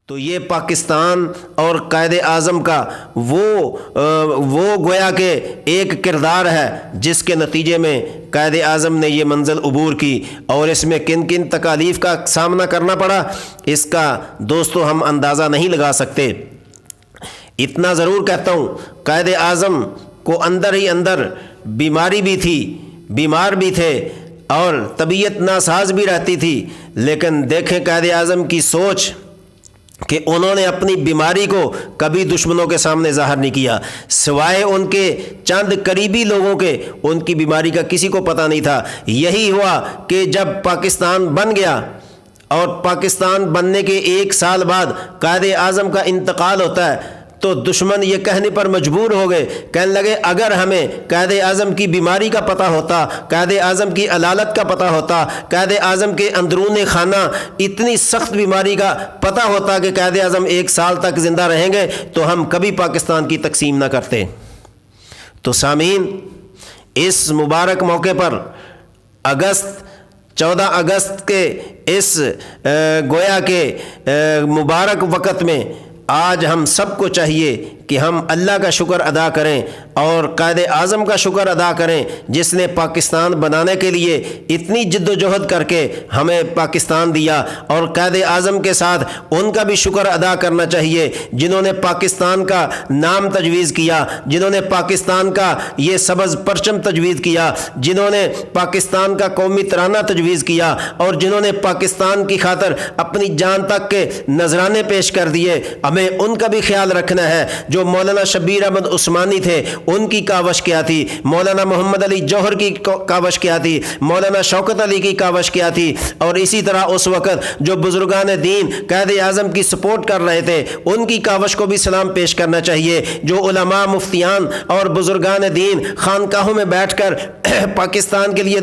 تو یہ پاکستان اور قائد اعظم کا وہ گویا کہ ایک کردار ہے جس کے نتیجے میں قائد اعظم نے یہ منزل عبور کی، اور اس میں کن کن تکالیف کا سامنا کرنا پڑا اس کا دوستو ہم اندازہ نہیں لگا سکتے۔ اتنا ضرور کہتا ہوں، قائد اعظم کو اندر ہی اندر بیماری بھی تھی، بیمار بھی تھے اور طبیعت ناساز بھی رہتی تھی، لیکن دیکھیں قائد اعظم کی سوچ کہ انہوں نے اپنی بیماری کو کبھی دشمنوں کے سامنے ظاہر نہیں کیا، سوائے ان کے چند قریبی لوگوں کے ان کی بیماری کا کسی کو پتہ نہیں تھا۔ یہی ہوا کہ جب پاکستان بن گیا اور پاکستان بننے کے 1 سال بعد قائد اعظم کا انتقال ہوتا ہے تو دشمن یہ کہنے پر مجبور ہو گئے، کہنے لگے اگر ہمیں قائد اعظم کی بیماری کا پتہ ہوتا، قائد اعظم کی علالت کا پتہ ہوتا، قائد اعظم کے اندرون خانہ اتنی سخت بیماری کا پتہ ہوتا کہ قائد اعظم 1 سال تک زندہ رہیں گے تو ہم کبھی پاکستان کی تقسیم نہ کرتے۔ تو سامعین، اس مبارک موقع پر 14 اگست کے اس گویا کے مبارک وقت میں آج ہم سب کو چاہیے کہ ہم اللہ کا شکر ادا کریں اور قائد اعظم کا شکر ادا کریں جس نے پاکستان بنانے کے لیے اتنی جد و جہد کر کے ہمیں پاکستان دیا، اور قائد اعظم کے ساتھ ان کا بھی شکر ادا کرنا چاہیے جنہوں نے پاکستان کا نام تجویز کیا، جنہوں نے پاکستان کا یہ سبز پرچم تجویز کیا، جنہوں نے پاکستان کا قومی ترانہ تجویز کیا، اور جنہوں نے پاکستان کی خاطر اپنی جان تک کے نذرانے پیش کر دیے۔ ہمیں ان کا بھی خیال رکھنا ہے۔ جو مولانا شبیر احمد عثمانی تھے ان کی کاوش کیا تھی، مولانا محمد علی جوہر کی کاوش کیا تھی، مولانا شوکت علی کی کاوش کیا تھی، اور اسی طرح اس وقت جو بزرگان دین قائد اعظم کی سپورٹ کر رہے تھے ان کی کاوش کو بھی سلام پیش کرنا چاہیے۔ جو علماء، مفتیان اور بزرگان دین خانقاہوں میں بیٹھ کر پاکستان کے لیے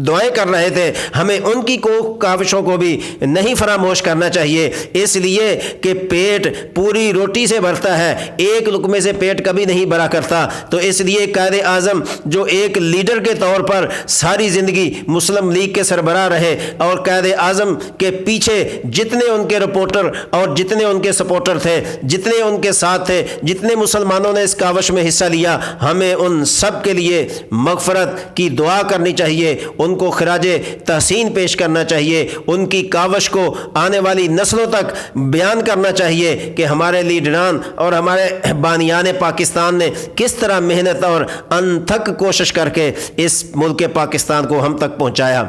دعائیں کر رہے تھے، ہمیں ان کی کاوشوں کو بھی نہیں فراموش کرنا چاہیے، اس لیے کہ پیٹ پوری روٹی سے بھرتا ہے، ایک لقمے سے پیٹ کبھی نہیں بھرا کرتا۔ تو اس لیے قائد اعظم جو ایک لیڈر کے طور پر ساری زندگی مسلم لیگ کے سربراہ رہے، اور قائد اعظم کے پیچھے جتنے ان کے رپورٹر اور جتنے ان کے سپورٹر تھے، جتنے ان کے ساتھ تھے، جتنے مسلمانوں نے اس کاوش میں حصہ لیا، ہمیں ان سب کے لیے مغفرت کی دعا کرنی چاہیے، ان کو خراج تحسین پیش کرنا چاہیے، ان کی کاوش کو آنے والی نسلوں تک بیان کرنا چاہیے کہ ہمارے لیڈران اور ہمارے بانیان پاکستان نے کس طرح محنت اور انتھک کوشش کر کے اس ملک پاکستان کو ہم تک پہنچایا۔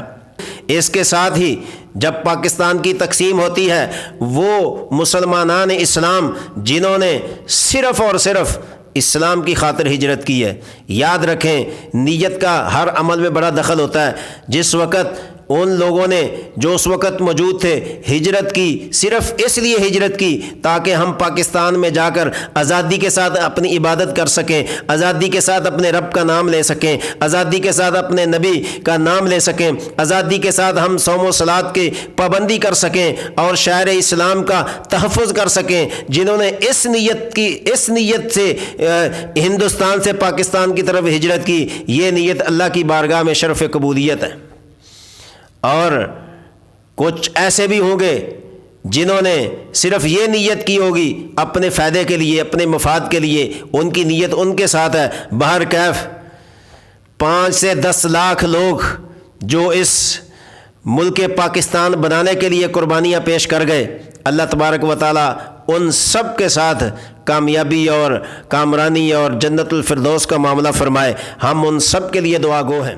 اس کے ساتھ ہی جب پاکستان کی تقسیم ہوتی ہے، وہ مسلمانان اسلام جنہوں نے صرف اور صرف اسلام کی خاطر ہجرت کی ہے، یاد رکھیں نیت کا ہر عمل میں بڑا دخل ہوتا ہے۔ جس وقت ان لوگوں نے جو اس وقت موجود تھے ہجرت کی، صرف اس لیے ہجرت کی تاکہ ہم پاکستان میں جا کر آزادی کے ساتھ اپنی عبادت کر سکیں، آزادی کے ساتھ اپنے رب کا نام لے سکیں، آزادی کے ساتھ اپنے نبی کا نام لے سکیں، آزادی کے ساتھ ہم صوم و صلات کی پابندی کر سکیں اور شاعر اسلام کا تحفظ کر سکیں۔ جنہوں نے اس نیت سے ہندوستان سے پاکستان کی طرف ہجرت کی، یہ نیت اللہ کی بارگاہ میں شرف قبولیت ہے۔ اور کچھ ایسے بھی ہوں گے جنہوں نے صرف یہ نیت کی ہوگی اپنے فائدے کے لیے، اپنے مفاد کے لیے، ان کی نیت ان کے ساتھ ہے۔ بہر کیف 5 سے 10 لاکھ لوگ جو اس ملک پاکستان بنانے کے لیے قربانیاں پیش کر گئے، اللہ تبارک و تعالی ان سب کے ساتھ کامیابی اور کامرانی اور جنت الفردوس کا معاملہ فرمائے۔ ہم ان سب کے لیے دعا گو ہیں۔